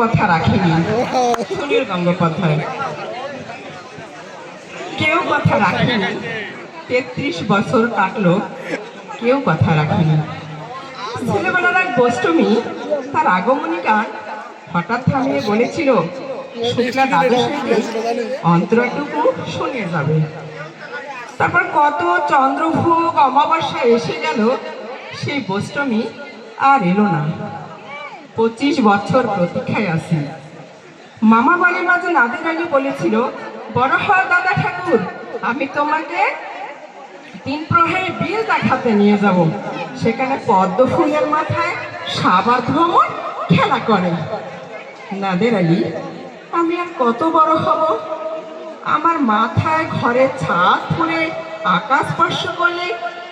কথা রাখেনি। সুনীল গঙ্গোপাধ্যায়। কেউ কথা রাখেনি। ৩৩ বছর কাটলো, কেউ কথা রাখেনি। ছেলেবেলার এক গোষ্ঠমী তার আগমনী গান হঠাৎ থামিয়ে বলেছিল, শুক্লা দ্বাদশীর দিন অন্তরাটুকু শুনে যাবে। তারপর কত চন্দ্রভোগ অমাবস্যা এসে গেল, সেই গোষ্ঠমী আর এলো না। 25 বছর প্রতীক্ষায় আছি। মামা বাড়ির মাঝে নাদের আলী বলেছিল, বড় হও দাদা ঠাকুর, আমি তোমাকে 3 প্রহরে বিল দেখাতে নিয়ে যাব। সেখানে পদ্ম ফুলের মাথায় সাবার ভ্রমণ খেলা করে। নাদের আলী, আমি আর কত বড় হব? আমার মাথায় ঘরের ছাদ ফুলে আকাশ স্পর্শ করলে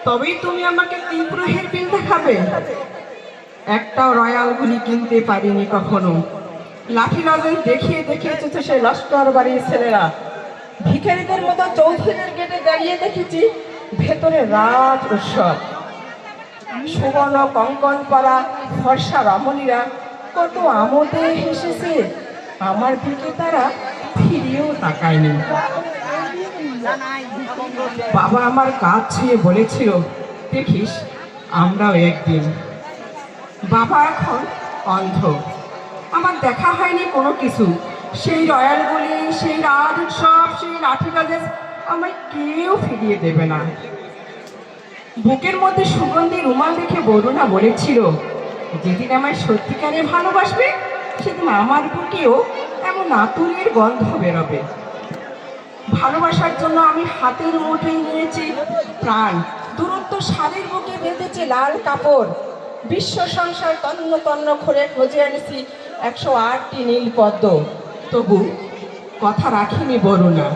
তবেই তুমি আমাকে 3 প্রহরের বিল দেখাবে? একটাও রয়্যাল গুলি কিনতে পারিনি কখনো। লাঠি লজেন্স দেখিয়ে দেখিয়েছে সে লস্কর বাড়ির ছেলেরা। ভিখারিদের মতো চৌধুরীর গেটে দাঁড়িয়ে দেখেছি ভেতরে রাত উৎসব। সুবর্ণ কঙ্কন পরা ফর্সা রমণীরা কত আমোদে হেসেছে, আমার দিকে তারা ফিরিয়েও তাকায়নি। বাবা আমার কাজ ছুঁয়ে বলেছিল, দেখিস আমরাও একদিন। বাবা এখন অন্ধ, আমার দেখা হয়নি কোনো কিছু। সেই রয়্যালগুলি, সেই রাত উৎসব, সেই লাঠি লজেন্স আমায় কেউ ফিরিয়ে দেবে না। বুকের মধ্যে সুগন্ধি রুমাল দেখে বরুণা বলেছিল, যেদিন আমায় সত্যিকারে ভালোবাসবে সেদিন আমার বুকেও এমন আতুরের গন্ধ বেরোবে। ভালোবাসার জন্য আমি হাতের মুঠোয় নিয়েছি প্রাণ, দূরত্ব শাড়ির বুকে বেঁধেছে লাল কাপড়। বিশ্ব সংসার তন্ন তন্ন করে খুঁজে এনেছি 108টি নীল পদ্ম, তবু কথা রাখিনি বরুণা।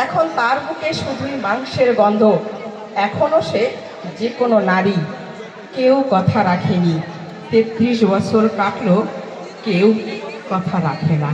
এখন তার বুকে শুধুই মাংসের গন্ধ। এখনো সে যে কোনো নারী। কেউ কথা রাখেনি। 33 বছর কাটলো, কেউ কথা রাখে না।